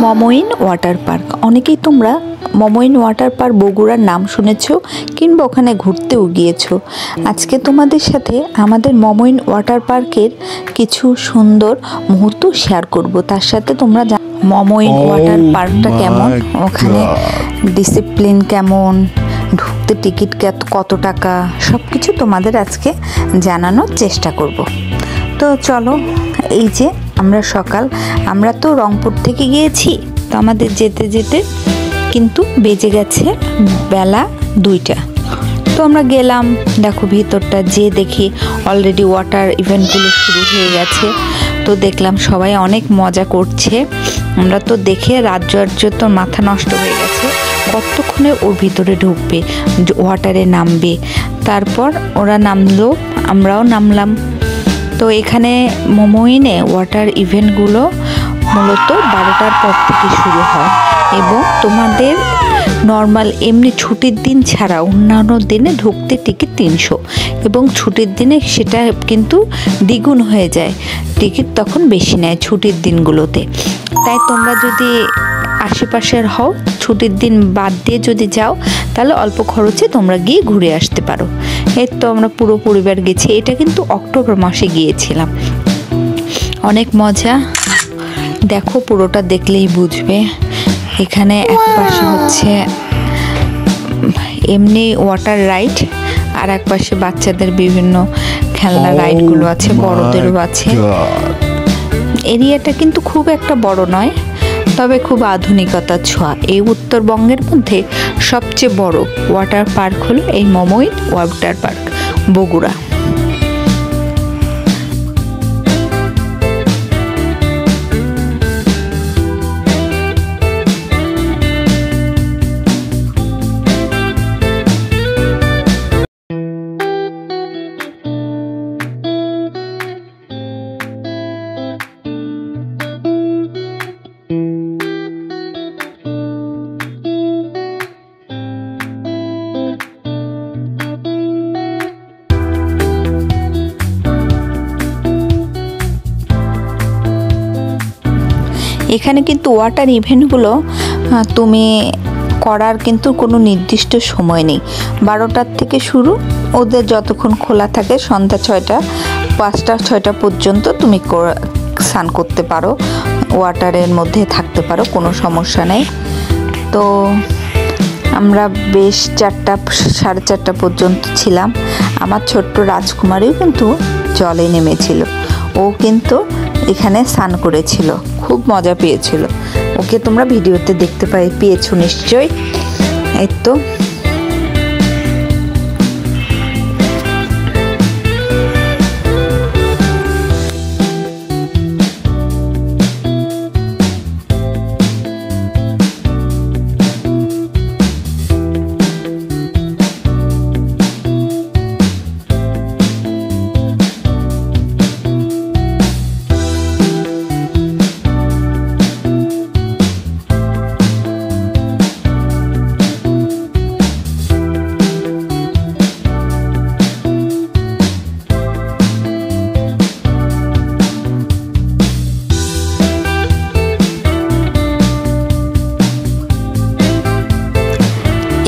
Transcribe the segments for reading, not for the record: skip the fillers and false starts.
মমইন water park. অনেকেই তোমরা মমইন water park বগুড়ার নাম শুনেছো কিংবা ওখানে ঘুরতেও গিয়েছো। আজকে তোমাদের সাথে আমাদের মমইন ওয়াটার পার্কের কিছু সুন্দর মুহূর্ত শেয়ার করব। তার সাথে তোমরা মমইন ওয়াটার পার্কটা কেমন, ওখানে ডিসিপ্লিন কেমন, ঢুকতে টিকিট কত টাকা, সব কিছু তোমাদের আজকে জানানোর চেষ্টা করব। তো চলো, এই যে আমরা তো রংপুর থেকে গিয়েছি, তো আমাদের যেতে যেতে কিন্তু বেজে গেছে বেলা 2টা। তো আমরা গেলাম, দেখো ভিতরটা যে দেখি অলরেডি ওয়াটার ইভেন্টগুলো শুরু হয়ে গেছে। তো দেখলাম সবাই অনেক মজা করছে। আমরা তো দেখে রাজ্য তো মাথা নষ্ট হয়ে গেছে, কতক্ষণে ওর ভিতরে ঢুকবে, ওয়াটারে নামবে। তারপর ওরা নামলো, আমরাও নামলাম। তো এখানে মমইনে ওয়াটার ইভেন্টগুলো মূলত 12টার পর থেকে শুরু হয় এবং তোমাদের নর্মাল এমনি ছুটির দিন ছাড়া অন্যান্য দিনে ঢুকতে টিকিট 300 এবং ছুটির দিনে সেটা কিন্তু দ্বিগুণ হয়ে যায়, টিকিট তখন বেশি নেয় ছুটির দিনগুলোতে। তাই তোমরা যদি আশেপাশের হও, ছুটির দিন বাদ দিয়ে যদি যাও, তাহলে অল্প খরচে তোমরা গিয়ে ঘুরে আসতে পারো। এই তো আমরা পুরো পরিবার গেছি, এটা কিন্তু অক্টোবর মাসে গিয়েছিলাম। অনেক মজা, দেখো পুরোটা দেখলেই বুঝবে। এখানে এক পাশে হচ্ছে এমনি ওয়াটার রাইড, আর এক পাশে বাচ্চাদের বিভিন্ন খেলনা রাইডগুলো আছে, বড়দেরও আছে। এরিয়াটা কিন্তু খুব একটা বড় নয়, তবে খুব আধুনিকতার ছোঁয়া। এই উত্তরবঙ্গের মধ্যে সবচেয়ে বড় ওয়াটার পার্ক হলো এই মমইন ওয়াটার পার্ক বগুড়া। এখানে কিন্তু ওয়াটার ইভেন্টগুলো তুমি করার কিন্তু কোনো নির্দিষ্ট সময় নেই। 12টার থেকে শুরু, ওদের যতক্ষণ খোলা থাকে সন্ধ্যা 6টা, 5টা 6টা পর্যন্ত তুমি স্নান করতে পারো, ওয়াটারের মধ্যে থাকতে পারো, কোনো সমস্যা নেই। তো আমরা বেশ 4টা 4:30 পর্যন্ত ছিলাম। আমার ছোট্ট রাজকুমারীও কিন্তু জলে নেমেছিল, ও কিন্তু এখানে স্নান করেছিল, খুব মজা পেয়েছিল। ওকে তোমরা ভিডিওতে দেখতে পেয়েছো নিশ্চয়ই। এই তো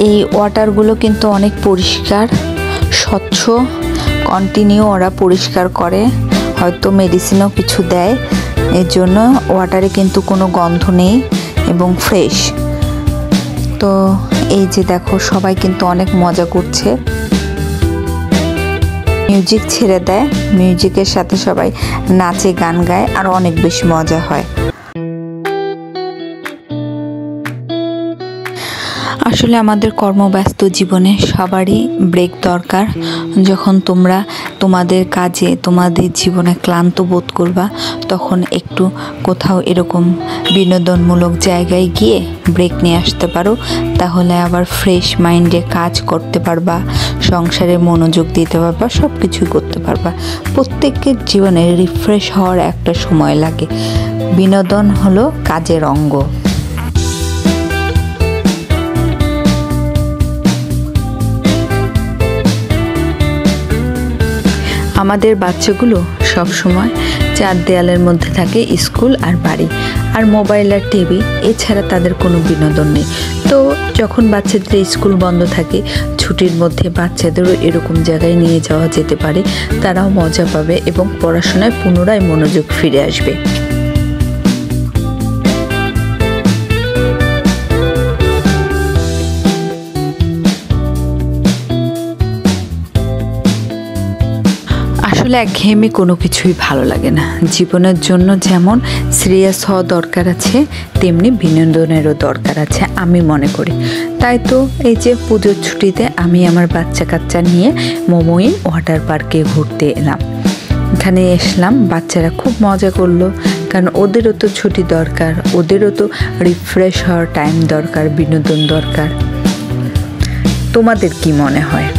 এই ওয়াটারগুলো কিন্তু অনেক পরিষ্কার স্বচ্ছ, কন্টিনিউ ওরা পরিষ্কার করে, হয়তো মেডিসিনও কিছু দেয়, এর জন্য ওয়াটারে কিন্তু কোনো গন্ধ নেই এবং ফ্রেশ। তো এই যে দেখো সবাই কিন্তু অনেক মজা করছে, মিউজিক ছেড়ে দেয়, মিউজিকের সাথে সবাই নাচে গান গায়, আর অনেক বেশি মজা হয়। আসলে আমাদের কর্মব্যস্ত জীবনে সবারই ব্রেক দরকার। যখন তোমরা তোমাদের কাজে তোমাদের জীবনে ক্লান্ত বোধ করবা, তখন একটু কোথাও এরকম বিনোদনমূলক জায়গায় গিয়ে ব্রেক নিয়ে আসতে পারো, তাহলে আবার ফ্রেশ মাইন্ডে কাজ করতে পারবা, সংসারে মনোযোগ দিতে পারবা, সব কিছুই করতে পারবা। প্রত্যেকের জীবনে রিফ্রেশ হওয়ার একটা সময় লাগে, বিনোদন হলো কাজের অঙ্গ। আমাদের বাচ্চাগুলো সব সময় চার দেয়ালের মধ্যে থাকে স্কুল আর বাড়ি, আর মোবাইল আর টিভি, এছাড়া তাদের কোনো বিনোদন নেই। তো যখন বাচ্চাদের স্কুল বন্ধ থাকে, ছুটির মধ্যে বাচ্চাদেরও এরকম জায়গায় নিয়ে যাওয়া যেতে পারে, তারাও মজা পাবে এবং পড়াশোনায় পুনরায় মনোযোগ ফিরে আসবে। আসলে একঘেয়েমি কোনো কিছুই ভালো লাগে না। জীবনের জন্য যেমন সিরিয়াস হওয়া দরকার আছে, তেমনি বিনোদনেরও দরকার আছে আমি মনে করি। তাই তো এই যে পুজোর ছুটিতে আমি আমার বাচ্চা কাচ্চা নিয়ে মমইন ওয়াটার পার্কে ঘুরতে এলাম। এখানে এসলাম, বাচ্চারা খুব মজা করলো, কারণ ওদেরও তো ছুটি দরকার, ওদেরও তো রিফ্রেশ হওয়ার টাইম দরকার, বিনোদন দরকার। তোমাদের কি মনে হয়?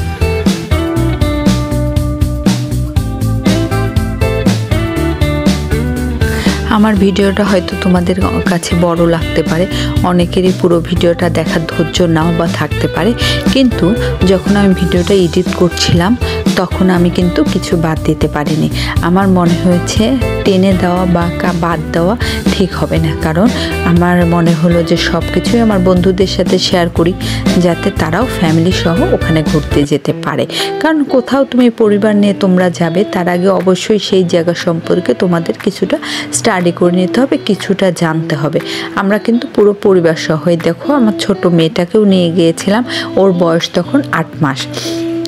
আমার ভিডিওটা হয়তো তোমাদের কাছে বড় লাগতে পারে, অনেকেরই পুরো ভিডিওটা দেখার ধৈর্য নাও বা থাকতে পারে, কিন্তু যখন আমি ভিডিওটা এডিট করছিলাম তখন আমি কিন্তু কিছু বাদ দিতে পারিনি। আমার মনে হয়েছে টেনে দেওয়া বা বাদ দেওয়া ঠিক হবে না, কারণ আমার মনে হলো যে সব কিছুই আমার বন্ধুদের সাথে শেয়ার করি, যাতে তারাও ফ্যামিলি সহ ওখানে ঘুরতে যেতে পারে। কারণ কোথাও তুমি পরিবার নিয়ে তোমরা যাবে, তার আগে অবশ্যই সেই জায়গা সম্পর্কে তোমাদের কিছুটা স্টাডি করে নিতে হবে, কিছুটা জানতে হবে। আমরা কিন্তু পুরো পরিবার সহ, দেখো আমার ছোট মেয়েটাকেও নিয়ে গিয়েছিলাম, ওর বয়স তখন 8 মাস।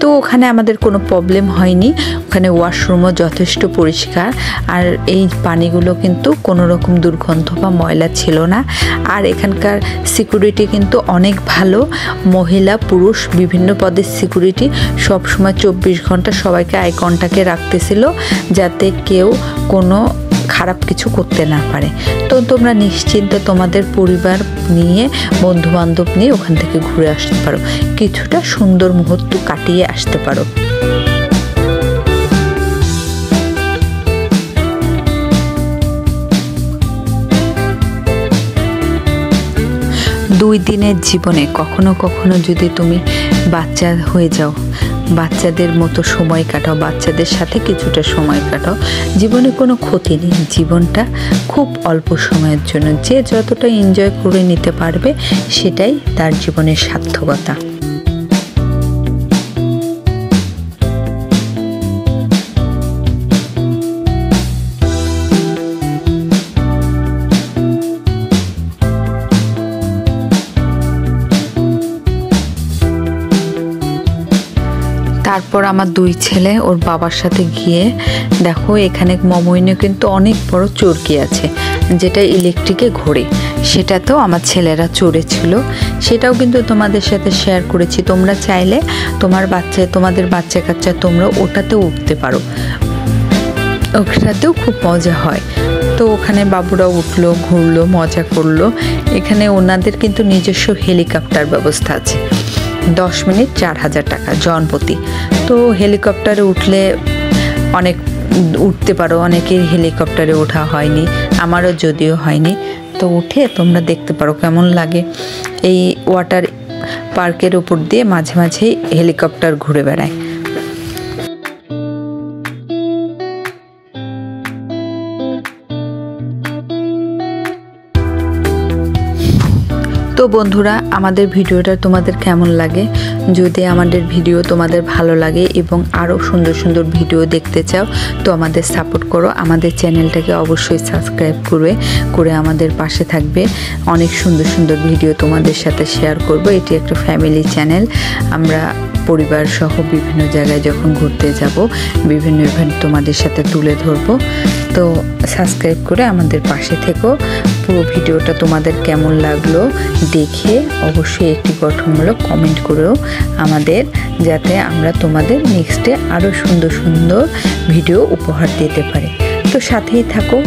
তো ওখানে আমাদের কোনো প্রবলেম হয়নি, ওখানে ওয়াশরুমও যথেষ্ট পরিষ্কার, আর এই পানিগুলো কিন্তু কোনো রকম দুর্গন্ধ বা ময়লা ছিল না। আর এখানকার সিকিউরিটি কিন্তু অনেক ভালো, মহিলা পুরুষ বিভিন্ন পদের সিকিউরিটি সবসময় 24 ঘন্টা সবাইকে আই কন্টাক্টে রাখতেছিল, যাতে কেউ কোনো খারাপ কিছু করতে না পারে। তো তোমরা নিশ্চিন্তে তোমাদের পরিবার নিয়ে, বন্ধু বান্ধব নিয়ে ওখান থেকে ঘুরে আসতে পারো, কিছুটা সুন্দর মুহূর্ত কাটিয়ে আসতে পারো। 2 দিনের জীবনে কখনো কখনো যদি তুমি বাচ্চা হয়ে যাও, বাচ্চাদের মতো সময় কাটাও, বাচ্চাদের সাথে কিছুটা সময় কাটাও, জীবনে কোনো ক্ষতি নেই। জীবনটা খুব অল্প সময়ের জন্য, যে যতটা এনজয় করে নিতে পারবে সেটাই তার জীবনের সার্থকতা। তারপর আমার 2 ছেলে ওর বাবার সাথে গিয়ে, দেখো এখানে মমইনে কিন্তু অনেক বড় চরকি আছে, যেটা ইলেকট্রিকে ঘোরে, সেটাতেও আমার ছেলেরা চড়েছিল, সেটাও কিন্তু তোমাদের সাথে শেয়ার করেছি। তোমরা চাইলে তোমাদের বাচ্চা কাচ্চা তোমরা ওটাতেও উঠতে পারো, ওটাতেও খুব মজা হয়। তো ওখানে বাবুরা উঠলো, ঘুরলো, মজা করলো। এখানে ওনাদের কিন্তু নিজস্ব হেলিকপ্টার ব্যবস্থা আছে, 10 মিনিট 4000 টাকা জনপ্রতি। তো হেলিকপ্টারে উঠলে অনেক উঠতে পারো, অনেকের হেলিকপ্টারে ওঠা হয়নি, আমারও যদিও হয়নি। তো উঠে তোমরা দেখতে পারো কেমন লাগে। এই ওয়াটার পার্কের উপর দিয়ে মাঝে মাঝেই হেলিকপ্টার ঘুরে বেড়ায়। তো বন্ধুরা, আমাদের ভিডিওটা তোমাদের কেমন লাগে? যদি আমাদের ভিডিও তোমাদের ভালো লাগে এবং আরও সুন্দর সুন্দর ভিডিও দেখতে চাও, তো আমাদের সাপোর্ট করো, আমাদের চ্যানেলটাকে অবশ্যই সাবস্ক্রাইব করে আমাদের পাশে থাকবে। অনেক সুন্দর সুন্দর ভিডিও তোমাদের সাথে শেয়ার করব। এটি একটা ফ্যামিলি চ্যানেল, আমরা পরিবার সহ বিভিন্ন জায়গায় যখন ঘুরতে যাব, বিভিন্ন ইভেন্ট তোমাদের সাথে তুলে ধরব। তো সাবস্ক্রাইব করে আমাদের পাশে থেকো। পুরো ভিডিওটা তোমাদের কেমন লাগলো দেখে অবশ্যই একটি গঠনমূলক কমেন্ট করেও আমাদের, যাতে আমরা তোমাদের নেক্সটে আরও সুন্দর সুন্দর ভিডিও উপহার দিতে পারি। তো সাথেই থাকো।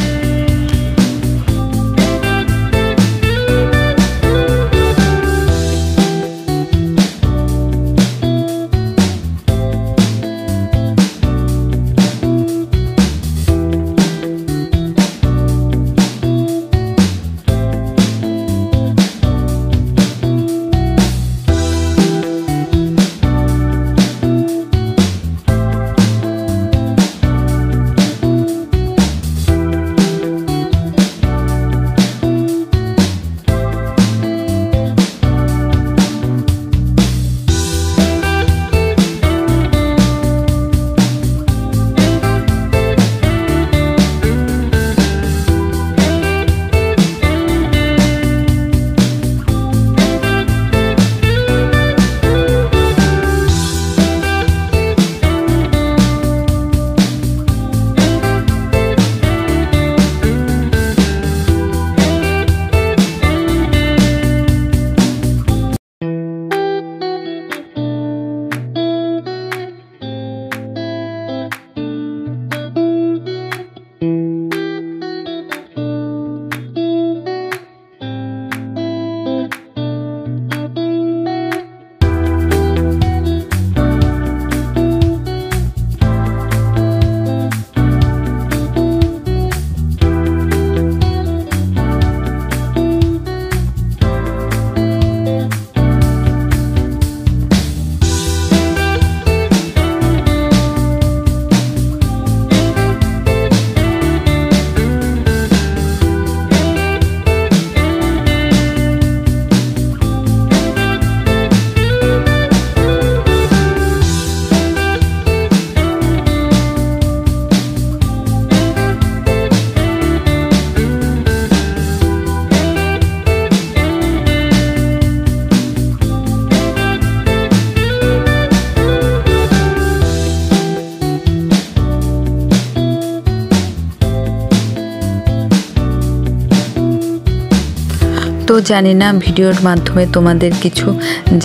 তো জানি না ভিডিওর মাধ্যমে তোমাদের কিছু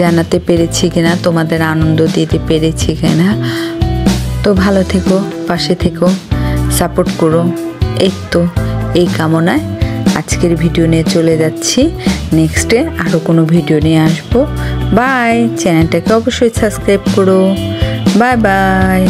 জানাতে পেরেছি কিনা, তোমাদের আনন্দ দিতে পেরেছি কিনা। তো ভালো থেকো, পাশে থেকো, সাপোর্ট করো। এই কামনায় আজকের ভিডিও নিয়ে চলে যাচ্ছি। নেক্সটে আরও কোনো ভিডিও নিয়ে আসবো। বাই। চ্যানেলটাকে অবশ্যই সাবস্ক্রাইব করো। Bye bye.